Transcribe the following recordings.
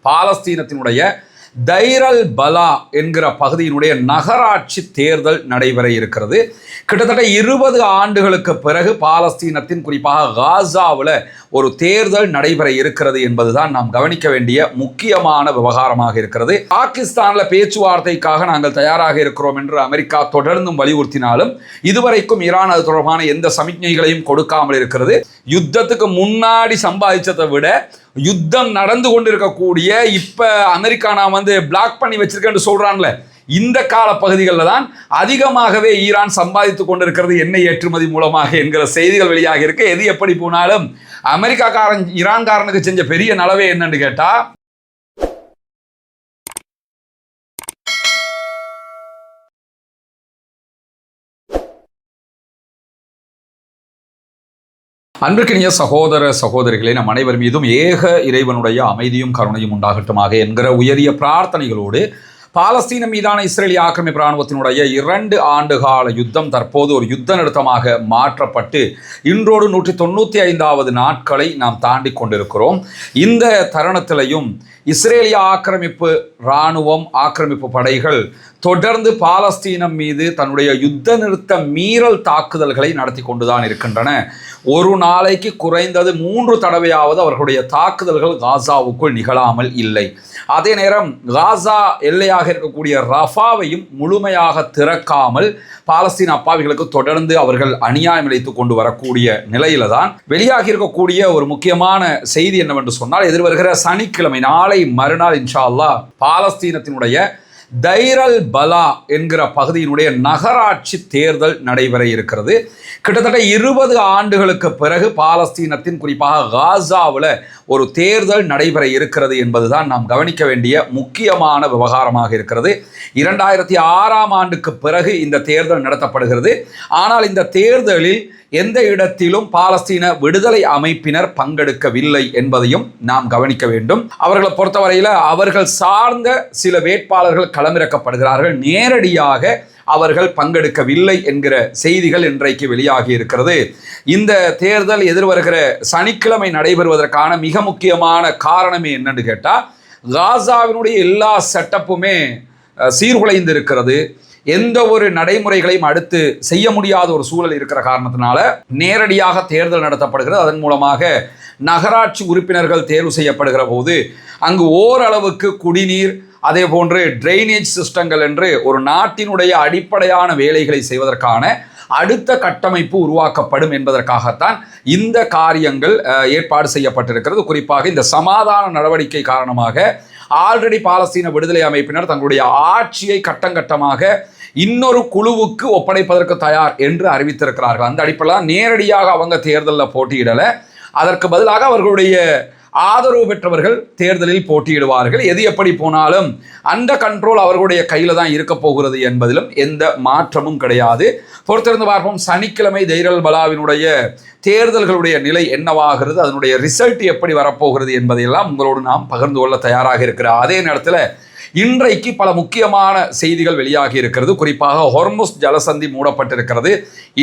பாலஸ்தீனத்தினுடைய தைர் அல் பலா என்கிற பகுதியினுடைய நகராட்சி தேர்தல் நடைபெற இருக்கிறது. கிட்டத்தட்ட 20 ஆண்டுகளுக்கு பிறகு பாலஸ்தீனத்தின் குறிப்பாக காசாவில் ஒரு தேர்தல் நடைபெற இருக்கிறது என்பதுதான் நாம் கவனிக்க வேண்டிய முக்கியமான விவகாரமாக இருக்கிறது. பாகிஸ்தானில் பேச்சுவார்த்தைக்காக நாங்கள் தயாராக இருக்கிறோம் என்று அமெரிக்கா தொடர்ந்தும் வலியுறுத்தினாலும் இதுவரைக்கும் ஈரான் அது தொடர்பான எந்த சமிக்ஞைகளையும் கொடுக்காமல் இருக்கிறது. யுத்தத்துக்கு முன்னாடி சம்பாதிச்சதை விட யுத்தம் நடந்து கொண்டிருக்கக்கூடிய இப்ப அமெரிக்கா நான் பிளாக் பண்ணி வச்சிருக்கேன்னு சொல்றான்ல, இந்த கால பகுதிகளில் தான் அதிகமாகவே ஈரான் சம்பாதித்துக் கொண்டிருக்கிறது எண்ணெய் ஏற்றுமதி மூலமாக என்கிற செய்திகள் வெளியாக இருக்கு. எது எப்படி போனாலும் அமெரிக்காக்காரன் ஈரான்காரனுக்கு செஞ்ச பெரிய நலவே என்னன்னு கேட்டா, அன்பிற்கினிய சகோதர சகோதரிகளே, நம் அனைவர் மீதும் ஏக இறைவனுடைய அமைதியும் கருணையும் உண்டாகட்டுமாக என்கிற உயரிய பிரார்த்தனைகளோடு பாலஸ்தீனம் மீதான இஸ்ரேலிய ஆக்கிரமிப்பு இராணுவத்தினுடைய 2 ஆண்டுகால யுத்தம் தற்போது ஒரு யுத்த நிறுத்தமாக மாற்றப்பட்டு இன்றோடு 195வது நாட்களை நாம் தாண்டி கொண்டிருக்கிறோம். இந்த தருணத்திலையும் இஸ்ரேலிய ஆக்கிரமிப்பு இராணுவம், ஆக்கிரமிப்பு படைகள் தொடர்ந்து பாலஸ்தீனம் மீது தன்னுடைய யுத்த நிறுத்த மீறல் தாக்குதல்களை நடத்தி கொண்டுதான் இருக்கின்றன. ஒரு நாளைக்கு குறைந்தது 3 தடவையாவது அவர்களுடைய தாக்குதல்கள் காசாவுக்குள் நிகழாமல் இல்லை. அதே நேரம் காசா எல்லையாக இருக்கக்கூடிய ரஃபாவையும் முழுமையாக திறக்காமல் பாலஸ்தீன அப்பாவிகளுக்கு தொடர்ந்து அவர்கள் அநியாயம் இழைத்துக் கொண்டு வரக்கூடிய நிலையில தான் வெளியாகி இருக்கக்கூடிய ஒரு முக்கியமான செய்தி என்னவென்று சொன்னால், எதிர்வருகிற சனிக்கிழமை நாளை மறுநாள் இன்ஷா அல்லாஹ் பாலஸ்தீனத்தினுடைய தைர் அல் பலா என்கிற பகுதியினுடைய நகராட்சி தேர்தல் நடைபெற இருக்கிறது. கிட்டத்தட்ட 20 ஆண்டுகளுக்கு பிறகு பாலஸ்தீனத்தின் குறிப்பாக காசாவில் ஒரு தேர்தல் நடைபெற இருக்கிறது என்பதுதான் நாம் கவனிக்க வேண்டிய முக்கியமான விவகாரமாக இருக்கிறது. 2006ஆம் ஆண்டுக்கு பிறகு இந்த தேர்தல் நடத்தப்படுகிறது. ஆனால் இந்த தேர்தலில் எந்த இடத்திலும் பாலஸ்தீன விடுதலை அமைப்பினர் பங்கெடுக்கவில்லை என்பதையும் நாம் கவனிக்க வேண்டும். அவர்களை பொறுத்தவரையில் அவர்கள் சார்ந்த சில வேட்பாளர்கள் களமிறக்கப்படுகிறார்கள், நேரடியாக அவர்கள் பங்கெடுக்கவில்லை என்கிற செய்திகள் இன்றைக்கு வெளியாகி இருக்கிறது. இந்த தேர்தல் எதிர்வருகிற சனிக்கிழமை நடைபெறுவதற்கான மிக முக்கியமான காரணமே என்னன்னு கேட்டால், காசாவினுடைய எல்லா செட்டப்புமே சீர்குலைந்து இருக்கிறது. எந்த ஒரு நடைமுறைகளையும் அடுத்து செய்ய முடியாத ஒரு சூழல் இருக்கிற காரணத்தினால நேரடியாக தேர்தல் நடத்தப்படுகிறது. அதன் மூலமாக நகராட்சி உறுப்பினர்கள் தேர்வு செய்யப்படுகிற போது அங்கு ஓரளவுக்கு குடிநீர், அதே போன்று ட்ரைனேஜ் சிஸ்டங்கள் என்று ஒரு நாட்டினுடைய அடிப்படையான வேலைகளை செய்வதற்கான அடுத்த கட்டமைப்பு உருவாக்கப்படும் என்பதற்காகத்தான் இந்த காரியங்கள் ஏற்பாடு செய்யப்பட்டிருக்கிறது. குறிப்பாக இந்த சமாதான நடவடிக்கை காரணமாக ஆல்ரெடி பாலஸ்தீன விடுதலை அமைப்பினர் தங்களுடைய ஆட்சியை கட்டங்கட்டமாக இன்னொரு குழுவுக்கு ஒப்படைப்பதற்கு தயார் என்று அறிவித்திருக்கிறார்கள். அந்த அடிப்படையில் நேரடியாக அவங்க தேர்தலில் போட்டியிடலை, அதற்கு பதிலாக அவர்களுடைய ஆதரவு பெற்றவர்கள் தேர்தலில் போட்டியிடுவார்கள். எது எப்படி போனாலும் அந்த கண்ட்ரோல் அவர்களுடைய கையில் தான் இருக்க போகிறது என்பதிலும் எந்த மாற்றமும் கிடையாது. பொறுத்திருந்து பார்ப்போம். சனிக்கிழமை தைர் அல் பலாவினுடைய தேர்தல்களுடைய நிலை என்னவாகிறது, அதனுடைய ரிசல்ட் எப்படி வரப்போகிறது என்பதையெல்லாம் உங்களோடு நாம் பகிர்ந்து கொள்ள தயாராக இருக்கிறோம். அதே நேரத்தில் இன்றைக்கு பல முக்கியமான செய்திகள் வெளியாகி இருக்கிறது. குறிப்பாக ஹொர்முஸ் ஜலசந்தி மூடப்பட்டிருக்கிறது.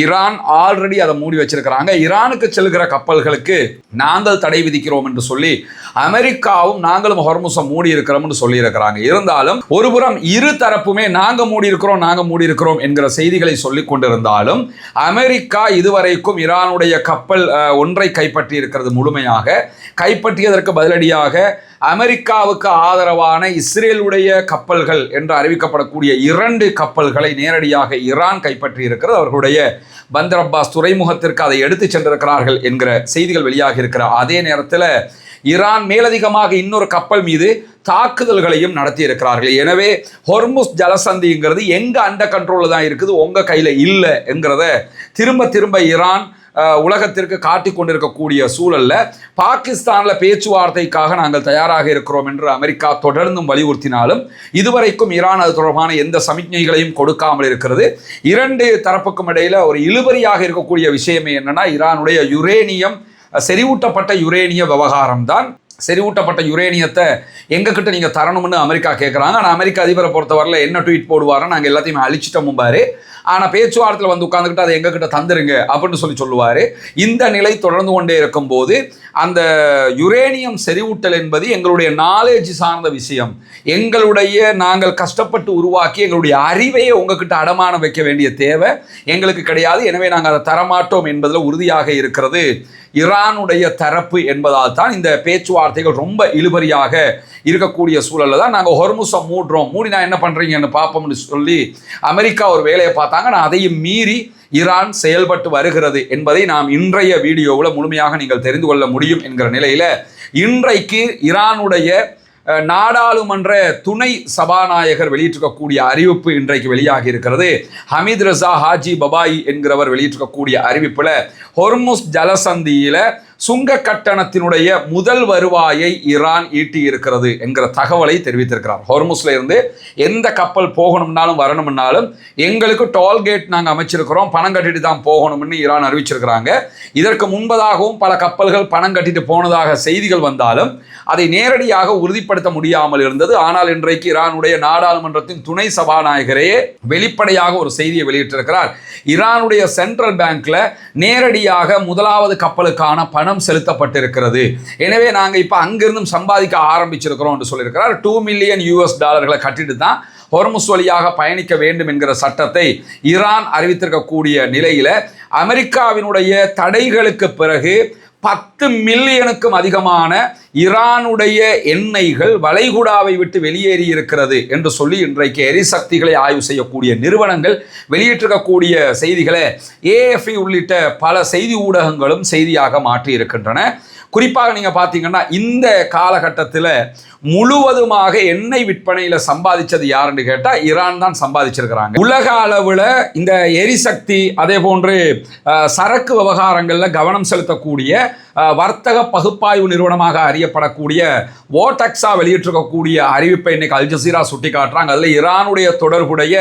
ஈரான் ஆல்ரெடி அதை மூடி வச்சிருக்கிறாங்க. ஈரானுக்கு செல்கிற கப்பல்களுக்கு நாங்கள் தடை விதிக்கிறோம் என்று சொல்லி அமெரிக்காவும் நாங்களும் ஹொர்முஸை மூடி இருக்கிறோம்னு சொல்லி இருக்கிறாங்க. இருந்தாலும் ஒருபுறம் இரு தரப்புமே நாங்கள் மூடி இருக்கிறோம் என்கிற செய்திகளை சொல்லிக் கொண்டிருந்தாலும் அமெரிக்கா இதுவரைக்கும் ஈரானுடைய கப்பல் ஒன்றை கைப்பற்றி இருக்கிறது. முழுமையாக கைப்பற்றியதற்கு பதிலடியாக அமெரிக்காவுக்கு ஆதரவான இஸ்ரேலுடைய கப்பல்கள் என்று அறிவிக்கப்படக்கூடிய 2 கப்பல்களை நேரடியாக ஈரான் கைப்பற்றி இருக்கிறது. அவர்களுடைய பந்தர் அப்பாஸ் துறைமுகத்திற்கு அதை எடுத்து சென்றிருக்கிறார்கள் என்கிற செய்திகள் வெளியாகி இருக்கிற அதே நேரத்தில் ஈரான் மேலதிகமாக இன்னொரு கப்பல் மீது தாக்குதல்களையும் நடத்தி இருக்கிறார்கள். எனவே ஹொர்முஸ் ஜலசந்திங்கிறது எங்க அண்டர் கண்ட்ரோலில் தான் இருக்குது, உங்க கையில் இல்லை என்கிறத திரும்ப ஈரான் உலகத்திற்கு காட்டிக் கொண்டிருக்கக்கூடிய சூழல்ல பாகிஸ்தானில் பேச்சுவார்த்தைக்காக நாங்கள் தயாராக இருக்கிறோம் என்று அமெரிக்கா தொடர்ந்தும் வலியுறுத்தினாலும் இதுவரைக்கும் ஈரான் அது தொடர்பான எந்த சமிக்ஞைகளையும் கொடுக்காமல் இருக்கிறது. 2 தரப்புக்கும் இடையில ஒரு இழுபறியாக இருக்கக்கூடிய விஷயமே என்னன்னா, ஈரானுடைய யுரேனியம், செறிவூட்டப்பட்ட யுரேனிய விவகாரம் தான். செறிவூட்டப்பட்ட யுரேனியத்தை எங்ககிட்ட நீங்கள் தரணும்னு அமெரிக்கா கேட்குறாங்க. ஆனால் அமெரிக்க அதிபரை பொறுத்தவரையில் என்ன ட்வீட் போடுவாரோ, நாங்கள் எல்லாத்தையுமே அழிச்சிட்டோம் பாரு, ஆனால் பேச்சுவார்த்தையில் வந்து உட்காந்துக்கிட்டு அதை எங்ககிட்ட தந்துருங்க அப்படின்னு சொல்லுவார். இந்த நிலை தொடர்ந்து கொண்டே இருக்கும்போது அந்த யுரேனியம் செறிவூட்டல் என்பது எங்களுடைய நாலேஜ் சார்ந்த விஷயம். நாங்கள் கஷ்டப்பட்டு உருவாக்கி எங்களுடைய அறிவையை உங்ககிட்ட அடமானம் வைக்க வேண்டிய தேவை எங்களுக்கு கிடையாது. எனவே நாங்கள் அதை தரமாட்டோம் என்பதில் உறுதியாக இருக்கிறது ஈரானுடைய தரப்பு என்பதால் தான் இந்த பேச்சுவார்த்தைகள் ரொம்ப இழுபறியாக இருக்கக்கூடிய சூழலில் தான் நாங்கள் ஹொர்முஸை மூடினா என்ன பண்ணுறீங்கன்னு பார்ப்போம்னு சொல்லி அமெரிக்கா ஒரு வேலையை பார்த்தாங்க. நான் அதையும் மீறி ஈரான் செயல்பட்டு வருகிறது என்பதை நாம் இன்றைய வீடியோவில் முழுமையாக நீங்கள் தெரிந்து கொள்ள முடியும் என்கிற நிலையில் இன்றைக்கு ஈரானுடைய நாடாளுமன்ற துணை சபாநாயகர் வெளியிட்டிருக்கக்கூடிய அறிவிப்பு இன்றைக்கு வெளியாகி இருக்கிறது. ஹமீத் ரஸா ஹாஜி பபாயி என்கிறவர் வெளியிட்டிருக்கக்கூடிய அறிவிப்பில் ஹொர்முஸ் ஜலசந்தியில சுங்க கட்டணத்தினுடைய முதல் வருவாயை ஈரான் ஈட்டி இருக்கிறது என்கிற தகவலை தெரிவித்திருக்கிறார். ஹொர்முஸ்ல இருந்து எந்த கப்பல் போகணும்னாலும் வரணும்னாலும் எங்களுக்கு டோல்கேட் நாங்கள் அமைச்சிருக்கிறோம், பணம் கட்டிட்டு தான் போகணும்னு ஈரான் அறிவிச்சிருக்கிறாங்க. இதற்கு முன்பதாகவும் பல கப்பல்கள் பணம் கட்டிட்டு போனதாக செய்திகள் வந்தாலும் அதை நேரடியாக உறுதிப்படுத்த முடியாமல் இருந்தது. ஆனால் இன்றைக்கு ஈரானுடைய நாடாளுமன்றத்தின் துணை சபாநாயகரே வெளிப்படையாக ஒரு செய்தியை வெளியிட்டிருக்கிறார். ஈரானுடைய சென்ட்ரல் பேங்க்ல நேரடியாக முதலாவது கப்பலுக்கான பணம் செலுத்தப்பட்டிருக்கிறது. எனவே நாங்கள் இப்போ அங்கிருந்தும் சம்பாதிக்க ஆரம்பிச்சிருக்கிறோம் என்று சொல்லியிருக்கிறார். $2 மில்லியன் கட்டிட்டு தான் ஹொர்முஸ் வழியாக பயணிக்க வேண்டும் என்கிற சட்டத்தை ஈரான் அறிவித்திருக்கக்கூடிய நிலையில அமெரிக்காவினுடைய தடைகளுக்கு பிறகு 10 மில்லியனுக்கும் அதிகமான ஈரானுடைய எண்ணெய்கள் வளைகுடாவை விட்டு வெளியேறி இருக்கிறது என்று சொல்லி இன்றைக்கு எரிசக்திகளை ஆய்வு செய்யக்கூடிய நிறுவனங்கள் வெளியிட்டிருக்கக்கூடிய செய்திகளை AFP உள்ளிட்ட பல செய்தி ஊடகங்களும் செய்தியாக மாற்றி இருக்கின்றன. குறிப்பாக நீங்கள் பார்த்தீங்கன்னா இந்த காலகட்டத்தில் முழுவதுமாக எண்ணெய் விற்பனையில் சம்பாதிச்சது யாருன்னு கேட்டால் ஈரான் தான் சம்பாதிச்சிருக்கிறாங்க. உலக அளவில் இந்த எரிசக்தி அதே போன்று சரக்கு விவகாரங்களில் கவனம் செலுத்தக்கூடிய வர்த்தக பகுப்பாய்வு நிறுவனமாக அறியப்படக்கூடிய வோடெக்ஸா வெளியிட்டிருக்கக்கூடிய அறிவிப்பை இன்னைக்கு அல் ஜசீரா சுட்டி காட்டுறாங்க. அதில் ஈரானுடைய தொடர்புடைய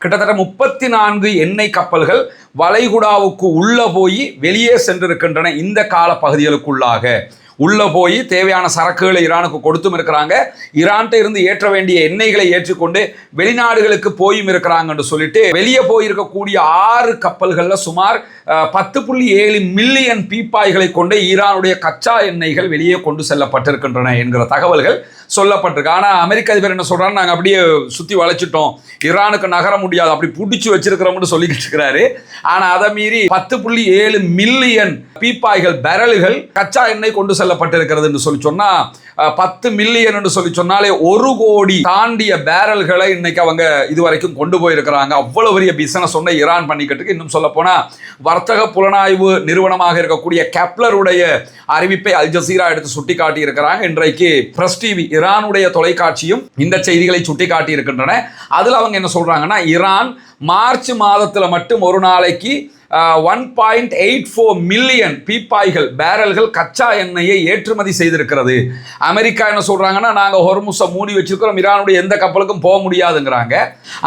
கிட்டத்தட்ட 34 எண்ணெய் கப்பல்கள் வளைகுடாவுக்கு உள்ள போய் வெளியே சென்றிருக்கின்றன. இந்த கால பகுதிகளுக்குள்ளாக உள்ள போய் தேவையான சரக்குகளை ஈரானுக்கு கொடுத்தும் இருக்கிறாங்க. ஈரான்கிட்ட இருந்து ஏற்ற வேண்டிய எண்ணெய்களை ஏற்றுக்கொண்டு வெளிநாடுகளுக்கு போயும் இருக்கிறாங்கன்னு சொல்லிட்டு வெளியே போயிருக்கக்கூடிய 6 கப்பல்களில் சுமார் 10.7 மில்லியன் பீப்பாய்களை கொண்டு ஈரானுடைய கச்சா எண்ணெய்கள் வெளியே கொண்டு செல்லப்பட்டிருக்கின்றன என்கிற தகவல்கள் சொல்லப்பட்டிருக்கு. ஆனால் அமெரிக்க அதிபர் என்ன சொல்றாரு, நாங்கள் அப்படியே சுற்றி வளைச்சிட்டோம், ஈரானுக்கு நகர முடியாது, அப்படி பிடிச்சி வச்சிருக்கிறோம்னு சொல்லிக்கிட்டு இருக்கிறாரு. ஆனால் அதை மீறி 10.7 மில்லியன் பீப்பாய்கள் பேரல்கள் கச்சா எண்ணெய் கொண்டு செல்லப்பட்டிருக்கிறது என்று சொல்லி சொன்னா 10 மில்லியன் என்று சொல்லி சொன்னாலே 1 கோடி தாண்டிய பேரல்களை இன்னைக்கு அவங்க இதுவரைக்கும் கொண்டு போயிருக்கிறாங்க. அவ்வளவு பெரிய பிசினஸ் சொன்ன ஈரான் பண்ணிக்கிட்டு. இன்னும் சொல்ல போனா வர்த்தக புலனாய்வு நிறுவனமாக இருக்கக்கூடிய கெப்லருடைய அறிவிப்பை அல் ஜசீரா எடுத்து சுட்டி காட்டி இருக்கிறாங்க. இன்றைக்கு பிரஸ் டிவி ஈரானுடைய தொலைக்காட்சியும் இந்த செய்திகளை சுட்டி காட்டி இருக்கின்றன. அதுல அவங்க என்ன சொல்றாங்கன்னா, ஈரான் மார்ச் மாதத்துல மட்டும் ஒரு நாளைக்கு 1.84 மில்லியன் பீப்பாய்கள் பேரல்கள் கச்சா எண்ணெயை ஏற்றுமதி செய்திருக்கிறது. அமெரிக்கா என்ன சொல்றாங்கன்னா, நாங்க ஹொர்முஸை மூடி வச்சிருக்கிறோம், ஈரானுடைய எந்த கப்பலுக்கும் போக முடியாதுங்கிறாங்க.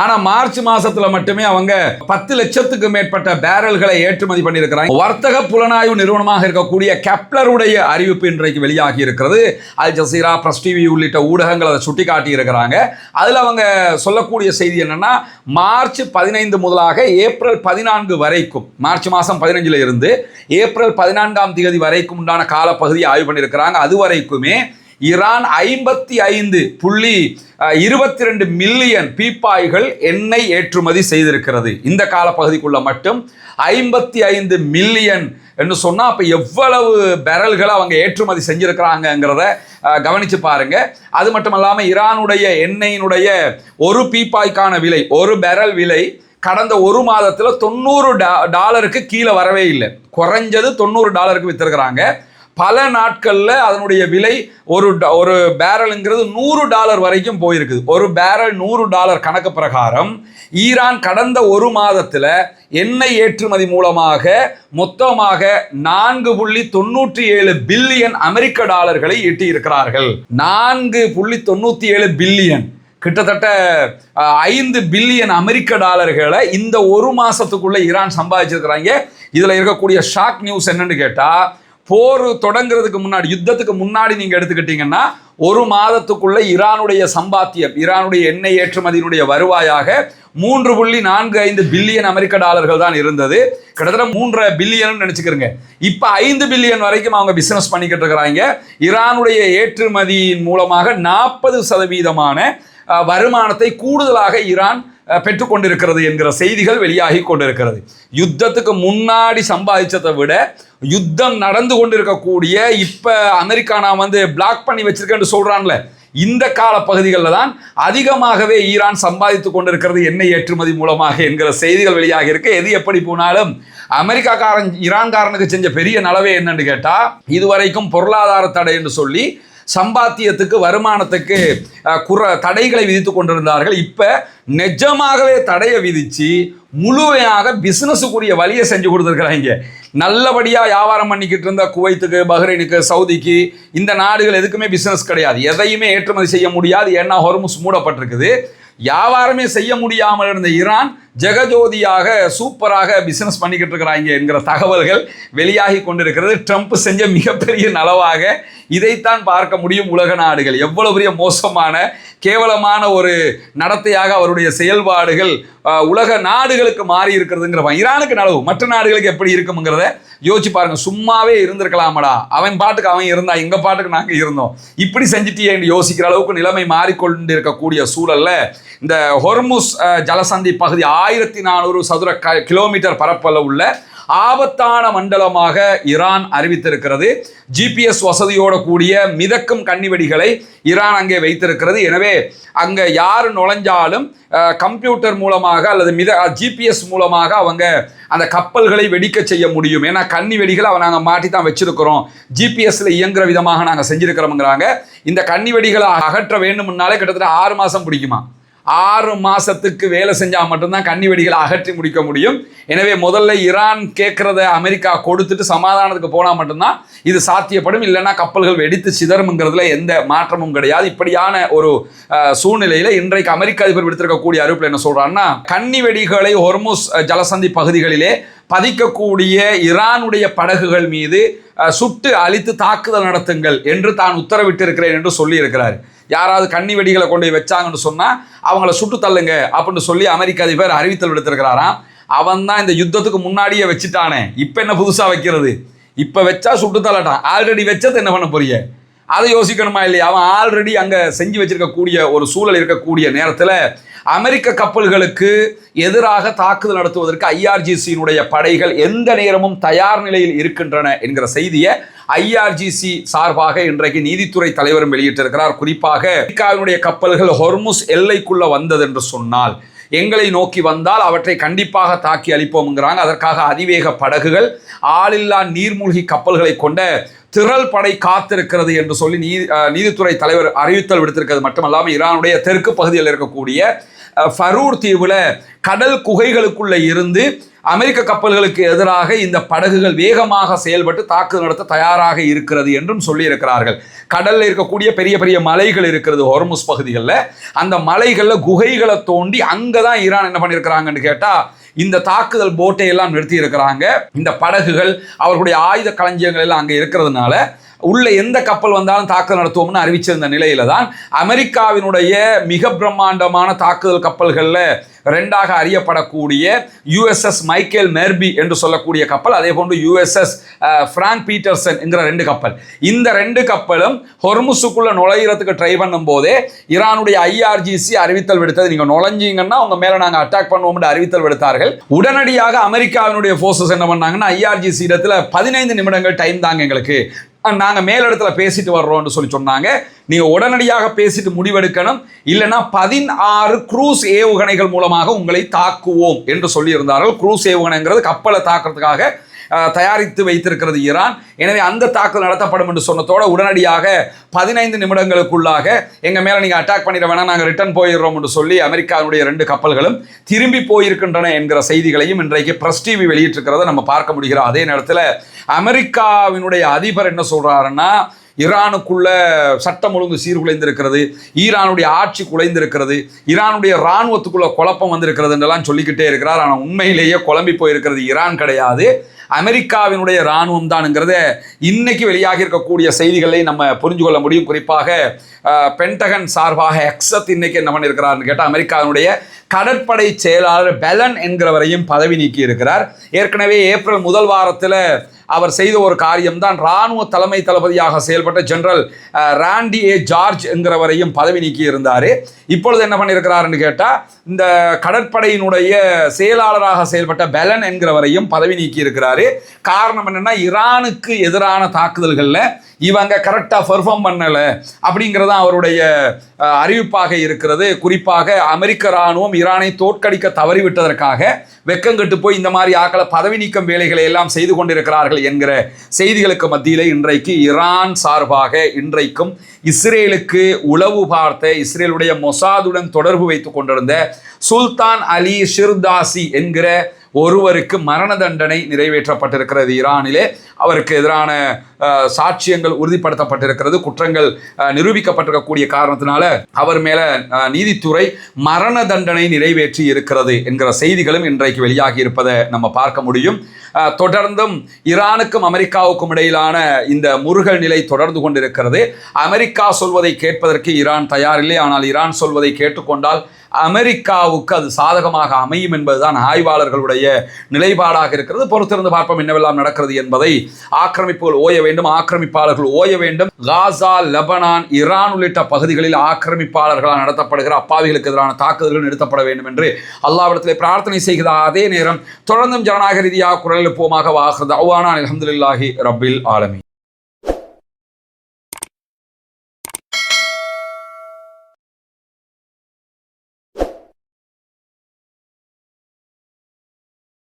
ஆனா மார்ச் மாசத்துல மட்டுமே அவங்க 10 லட்சத்துக்கு மேற்பட்ட பேரல்களை ஏற்றுமதி பண்ணியிருக்கிறாங்க. வர்த்தக புலனாய்வு நிறுவனமாக இருக்கக்கூடிய கெப்லருடைய அறிவிப்பு இன்றைக்கு வெளியாகி இருக்கிறது. அல் ஜசீரா, பிரஸ் டிவி உள்ளிட்ட ஊடகங்கள் அதை சுட்டி காட்டி இருக்கிறாங்க. அதுல அவங்க சொல்லக்கூடிய செய்தி என்னன்னா, மார்ச் 15 முதலாக ஏப்ரல் 14 வரைக்கும், மார்ச் மாதம் 15 இருந்து ஏப்ரல் 14ஆம் தேதி வரைக்கும் உண்டான காலப்பகுதியை ஆய்வு பண்ணியிருக்கிறாங்க. அது வரைக்குமே ஈரான் 55.22 மில்லியன் பீப்பாய்கள் எண்ணெய் ஏற்றுமதி செய்திருக்கிறது. இந்த காலப்பகுதிக்குள்ள மட்டும் 55 மில்லியன் என்று சொன்னா அப்ப எவ்வளவு பேரல்களை அவங்க ஏற்றுமதி செஞ்சிருக்கிறாங்கிறத கவனிச்சு பாருங்க. அது மட்டும் இல்லாம ஈரானுடைய எண்ணெயினுடைய ஒரு பீப்பாய்க்கான விலை, ஒரு பேரல் விலை கடந்த ஒரு மாதத்தில் $90 கீழே வரவே இல்லை. குறைஞ்சது $90 வித்திருக்கிறாங்க. பல நாட்களில் அதனுடைய விலை ஒரு பேரலுங்கிறது $100 வரைக்கும் போயிருக்குது. ஒரு பேரல் $100 கணக்கு பிரகாரம் ஈரான் கடந்த ஒரு மாதத்தில் எண்ணெய் ஏற்றுமதி மூலமாக மொத்தமாக 4.97 பில்லியன் அமெரிக்க டாலர்களை ஈட்டி இருக்கிறார்கள். 4.97 பில்லியன், கிட்டத்தட்ட 5 பில்லியன் அமெரிக்க டாலர்களை இந்த ஒரு மாசத்துக்குள்ள ஈரான் சம்பாதிச்சிருக்கிறாங்க. இதுல இருக்கக்கூடிய ஷாக் நியூஸ் என்னன்னு கேட்டா, போர் தொடங்குறதுக்கு முன்னாடி, யுத்தத்துக்கு முன்னாடி நீங்க எடுத்துக்கிட்டீங்கன்னா ஒரு மாதத்துக்குள்ள ஈரானுடைய சம்பாத்தியம், ஈரானுடைய எண்ணெய் ஏற்றுமதியினுடைய வருவாயாக 3.45 பில்லியன் அமெரிக்க டாலர்கள் தான் இருந்தது. கிட்டத்தட்ட 3.5 பில்லியன் நினைச்சுக்கிறங்க. இப்ப 5 பில்லியன் வரைக்கும் அவங்க பிசினஸ் பண்ணிக்கிட்டு இருக்கிறாங்க. ஈரானுடைய ஏற்றுமதியின் மூலமாக 40% வருமானத்தை கூடுதலாக ஈரான் பெற்றுக்கொண்டிருக்கிறது என்கிற செய்திகள் வெளியாகி கொண்டிருக்கிறது. யுத்தத்துக்கு முன்னாடி சம்பாதிச்சதை விட யுத்தம் நடந்து கொண்டிருக்கக்கூடிய இப்ப அமெரிக்கா நான் பிளாக் பண்ணி வச்சிருக்கேன்னு சொல்றான்ல, இந்த கால பகுதிகளில் தான் அதிகமாகவே ஈரான் சம்பாதித்துக் கொண்டிருக்கிறது எண்ணெய் ஏற்றுமதி மூலமாக என்கிற செய்திகள் வெளியாக இருக்கு. எது எப்படி போனாலும் அமெரிக்காக்காரன் ஈரான்காரனுக்கு செஞ்ச பெரிய நலவே என்னன்னு கேட்டா, இதுவரைக்கும் பொருளாதார தடை என்று சொல்லி சம்பாத்தியத்துக்கு வருமானத்துக்கு தடைகளை விதித்து கொண்டிருந்தார்கள். இப்ப நிஜமாகவே தடையை விதிச்சு முழுமையாக பிசினஸுக்குரிய வழியை செஞ்சு கொடுத்துருக்கிறாங்க. நல்லபடியா வியாபாரம் பண்ணிக்கிட்டு இருந்த குவைத்துக்கு, பஹ்ரைனுக்கு, சவுதிக்கு, இந்த நாடுகள் எதுக்குமே பிசினஸ் கிடையாது, எதையுமே ஏற்றுமதி செய்ய முடியாது. ஏன்னா ஹொர்முஸ் மூடப்பட்டிருக்குது. வியாபாரமே செய்ய முடியாமல் இருந்த ஈரான் ஜெகஜோதியாக சூப்பராக பிசினஸ் பண்ணிக்கிட்டு இருக்கிறாங்க என்கிற தகவல்கள் வெளியாகி கொண்டிருக்கிறது. ட்ரம்ப் செஞ்ச மிகப்பெரிய நலவாக இதைத்தான் பார்க்க முடியும். உலக நாடுகள் எவ்வளவு பெரிய மோசமான கேவலமான ஒரு நடத்தையாக அவருடைய செயல்பாடுகள் உலக நாடுகளுக்கு மாறி இருக்கிறதுங்கிற ஈரானுக்கு நலவு மற்ற நாடுகளுக்கு எப்படி இருக்குங்கிறத யோசிச்சு பாருங்க. சும்மாவே இருந்திருக்கலாமடா, அவன் பாட்டுக்கு அவன் இருந்தா எங்க பாட்டுக்கு நாங்க இருந்தோம், இப்படி செஞ்சுட்டியே என்று யோசிக்கிற அளவுக்கு நிலைமை மாறிக்கொண்டு இருக்கக்கூடிய சூழல்ல இந்த ஹொர்முஸ் ஜலசந்தி பகுதி 1400 சதுர கிலோமீட்டர் பரப்பளவு உள்ள ஆபத்தான மண்டலமாக ஈரான் அறிவித்திருக்கிறது. ஜிபிஎஸ் வசதியோட கூடிய மிதக்கும் கன்னிவெடிகளை ஈரான் அங்கே வைத்திருக்கிறது. எனவே அங்க யார் நுழைஞ்சாலும் கம்ப்யூட்டர் மூலமாக அல்லது ஜிபிஎஸ் மூலமாக அவங்க அந்த கப்பல்களை வெடிக்க செய்ய முடியும். ஏன்னா கன்னி வெடிகளை நாங்கள் மாட்டி தான் வச்சிருக்கிறோம், ஜிபிஎஸ்ல இயங்குற விதமாக நாங்கள் செஞ்சிருக்கிறோம்ங்கிறாங்க. இந்த கன்னி வெடிகளை அகற்ற வேண்டும்னாலே கிட்டத்தட்ட 6 மாதம் பிடிக்குமா. 6 மாசத்துக்கு வேலை செஞ்சால் மட்டும்தான் கன்னி வெடிகளை அகற்றி முடிக்க முடியும். எனவே முதல்ல ஈரான் கேட்கறத அமெரிக்கா கொடுத்துட்டு சமாதானத்துக்கு போனால் மட்டும்தான் இது சாத்தியப்படும். இல்லைன்னா கப்பல்கள் வெடித்து சிதறும்ங்கிறதுல எந்த மாற்றமும் கிடையாது. இப்படியான ஒரு சூழ்நிலையில் இன்றைக்கு அமெரிக்க அதிபர் விடுத்திருக்கக்கூடிய அறிவிப்பில் என்ன சொல்றாருன்னா, கன்னி வெடிகளை ஹொர்முஸ் ஜலசந்தி பகுதிகளிலே பதிக்கக்கூடிய ஈரானுடைய படகுகள் மீது சுட்டு அழித்து தாக்குதல் நடத்துங்கள் என்று தான் உத்தரவிட்டிருக்கிறேன் என்று சொல்லி இருக்கிறார். யாராவது கன்னி வெடிகளை கொண்டு வச்சாங்கன்னு சொன்னா அவங்கள சுட்டு தள்ளுங்க அப்படின்னு சொல்லி அமெரிக்க அதிபர் அறிவித்தல் விடுத்திருக்கிறாராம். அவன் தான் இந்த யுத்தத்துக்கு முன்னாடியே வச்சுட்டானே, இப்ப என்ன புதுசா வைக்கிறது? இப்ப வச்சா சுட்டு தள்ளட்டான், ஆல்ரெடி வச்சது என்ன பண்ண போறீங்க? அதை யோசிக்கணுமா இல்லையா? அவன் ஆல்ரெடி அங்க செஞ்சு வச்சிருக்கக்கூடிய ஒரு சூழல் இருக்கக்கூடிய நேரத்தில் அமெரிக்க கப்பல்களுக்கு எதிராக தாக்குதல் நடத்துவதற்கு ஐஆர்ஜிசியினுடைய படைகள் எந்த நேரமும் தயார் நிலையில் இருக்கின்றன என்கிற செய்தியை ஐஆர்ஜிசி சார்பாக இன்றைக்கு நீதித்துறை தலைவரும் வெளியிட்டிருக்கிறார். குறிப்பாக அமெரிக்காவினுடைய கப்பல்கள் ஹொர்முஸ் எல்லைக்குள்ள வந்தது என்று சொன்னால், எங்களை நோக்கி வந்தால் அவற்றை கண்டிப்பாக தாக்கி அளிப்போம்ங்கிறாங்க. அதற்காக அதிவேக படகுகள், ஆளில்லா நீர்மூழ்கி கப்பல்களை கொண்ட திரள் படை காத்திருக்கிறது என்று சொல்லி நீதித்துறை தலைவர் அறிவித்தல் விடுத்திருக்கிறது. மட்டுமல்லாமல் ஈரானுடைய தெற்கு பகுதியில் இருக்கக்கூடிய ஃபரூர் தீவுல கடல் குகைகளுக்குள்ள இருந்து அமெரிக்க கப்பல்களுக்கு எதிராக இந்த படகுகள் வேகமாக செயல்பட்டு தாக்குதல் நடத்த தயாராக இருக்கிறது என்றும் சொல்லி இருக்கிறார்கள். கடல்ல இருக்கக்கூடிய பெரிய பெரிய மலைகள் இருக்கிறது ஹொர்முஸ் பகுதிகளில். அந்த மலைகளில் குகைகளை தோண்டி அங்கதான் ஈரான் என்ன பண்ணியிருக்கிறாங்கன்னு கேட்டா இந்த தாக்குதல் போட்டை எல்லாம் நிறுத்தி இருக்கிறாங்க. இந்த படகுகள் அவர்களுடைய ஆயுத களஞ்சியங்கள் எல்லாம் அங்கே இருக்கிறதுனால உள்ள எந்த கப்பல் வந்தாலும் தாக்குதல் நடத்துவோம்னு அறிவிச்சிருந்த நிலையில தான் அமெரிக்காவினுடைய மிக பிரம்மாண்டமான தாக்குதல் கப்பல்கள்ல 2ஆக அறியப்படக்கூடிய USS மைக்கேல் மெர்பி என்று சொல்லக்கூடிய கப்பல், அதே போன்று USS பிராங்க் பீட்டர்சன் என்கிற 2 கப்பல், இந்த 2 கப்பலும் ஹொர்முஸுக்குள்ள நுழையிறதுக்கு ட்ரை பண்ணும் போதே ஈரானுடைய ஐஆர்ஜிசி அறிவித்தல் விடுத்தது, நீங்க நுழைஞ்சீங்கன்னா உங்க மேல நாங்க அட்டாக் பண்ணுவோம் அறிவித்தல் விடுத்தார்கள். உடனடியாக அமெரிக்காவினுடைய போர்சஸ் என்ன பண்ணாங்கன்னா, ஐஆர்ஜிசி இடத்துல 15 நிமிடங்கள் டைம் தாங்க எங்களுக்கு, நாங்கள் மேலிடத்துல பேசிட்டு வர்றோம்னு சொல்லி சொன்னாங்க. நீங்க உடனடியாக பேசிட்டு முடிவெடுக்கணும், இல்லைன்னா 16 குரூஸ் ஏவுகணைகள் மூலமாக உங்களை தாக்குவோம் என்று சொல்லி இருந்தார்கள். குரூஸ் ஏவுகணைங்கிறது கப்பலை தாக்குறதுக்காக தயாரித்து வைத்திருக்கிறது ஈரான். எனவே அந்த தாக்குதல் நடத்தப்படும் என்று சொன்னதோட உடனடியாக 15 நிமிடங்களுக்குள்ளாக எங்க மேல நீங்க அட்டாக் பண்ணிட வேணாம், நாங்கள் ரிட்டர்ன் போயிடுறோம் என்று சொல்லி அமெரிக்காவுடைய 2 கப்பல்களும் திரும்பி போயிருக்கின்றன என்கிற செய்திகளையும் இன்றைக்கு பிரஸ் டிவி வெளியிட்டிருக்கிறத நம்ம பார்க்க முடிகிறோம். அதே நேரத்தில் அமெரிக்காவினுடைய அதிபர் என்ன சொல்றாருன்னா, ஈரானுக்குள்ள சட்டம் ஒழுங்கு சீர்குலைந்திருக்கிறது, ஈரானுடைய ஆட்சி குலைந்திருக்கிறது, ஈரானுடைய இராணுவத்துக்குள்ள குழப்பம் வந்திருக்கிறது என்றெல்லாம் சொல்லிக்கிட்டே இருக்கிறார். ஆனால் உண்மையிலேயே குழம்பி போயிருக்கிறது ஈரான் கிடையாது, அமெரிக்காவினுடைய இராணுவம் தான்ங்கிறத இன்னைக்கு வெளியாகி இருக்கக்கூடிய செய்திகளை நம்ம புரிஞ்சு கொள்ள முடியும். குறிப்பாக பென்டகன் சார்பாக எக்ஸத் இன்னைக்கு என்ன பண்ணியிருக்கிறார்னு கேட்டால் அமெரிக்காவினுடைய கடற்படை செயலாளர் பெலன் என்கிறவரையும் பதவி நீக்கி இருக்கிறார். ஏற்கனவே ஏப்ரல் முதல் வாரத்தில் அவர் செய்த ஒரு காரியம்தான் இராணுவ தலைமை தளபதியாக செயல்பட்ட ஜெனரல் ராண்டி ஏ ஜார்ஜ் என்கிறவரையும் பதவி நீக்கி இருந்தார். இப்பொழுது என்ன பண்ணியிருக்கிறாருன்னு கேட்டால் இந்த கடற்படையினுடைய செயலாளராக செயல்பட்ட பெலன் என்கிறவரையும் பதவி நீக்கி இருக்கிறாரு. காரணம் என்னன்னா, ஈரானுக்கு எதிரான தாக்குதல்களில் இவங்க கரெக்டாக பெர்ஃபார்ம் பண்ணலை அப்படிங்கிறது அவருடைய அறிவிப்பாக இருக்கிறது. குறிப்பாக அமெரிக்க இராணுவம் ஈரானை தோற்கடிக்க தவறிவிட்டதற்காக வெக்கங்கெட்டு போய் இந்த மாதிரி ஆக்களை பதவி நீக்கம் வேலைகளை எல்லாம் செய்து கொண்டிருக்கிறார்கள் என்கிற செய்திகளுக்கு மத்தியில் இன்றைக்கு ஈரான் சார்பாக இன்றைக்கும் இஸ்ரேலுக்கு உளவு பார்த்த இஸ்ரேலுடைய மொசாதுடன் தொடர்பு வைத்துக் கொண்டிருந்த சுல்தான் அலி ஷிர்தாசி என்கிற ஒருவருக்கு மரண தண்டனை நிறைவேற்றப்பட்டிருக்கிறது. ஈரானிலே அவருக்கு எதிரான சாட்சியங்கள் உறுதிப்படுத்தப்பட்டிருக்கிறது. குற்றங்கள் நிரூபிக்கப்பட்டிருக்கக்கூடிய காரணத்தினால அவர் மேல நீதித்துறை மரண தண்டனை நிறைவேற்றி இருக்கிறது என்கிற செய்திகளும் இன்றைக்கு வெளியாகி இருப்பதை நம்ம பார்க்க முடியும். தொடர்ந்தும் ஈரானுக்கும் அமெரிக்காவுக்கும் இடையிலான இந்த முறுகல் நிலை தொடர்ந்து கொண்டிருக்கிறது. அமெரிக்கா சொல்வதை கேட்பதற்கு ஈரான் தயாரில்லை. ஆனால் ஈரான் சொல்வதை கேட்டுக்கொண்டால் அமெரிக்காவுக்கு அது சாதகமாக அமையும் என்பதுதான் ஆய்வாளர்களுடைய நிலைப்பாடாக இருக்கிறது. பொறுத்திருந்து பார்ப்போம் என்னவெல்லாம் நடக்கிறது என்பதை. ஆக்கிரமிப்புகள் ஓய வேண்டும், ஆக்கிரமிப்பாளர்கள் ஓய வேண்டும். காசா, லெபனான், ஈரான் உள்ளிட்ட பகுதிகளில் ஆக்கிரமிப்பாளர்களால் நடத்தப்படுகிற அப்பாவிகளுக்கு எதிரான தாக்குதல்கள் நிறுத்தப்பட வேண்டும் என்று அல்லாஹ்விடத்திலே பிரார்த்தனை செய்கிற அதே நேரம் தொடர்ந்தும் ஜனநாயக ரீதியாக குரல் எழுப்புவோமாக. வாஹிர் தஅவானா அல்ஹம்துலில்லாஹி ரப்பில் ஆலமீன்.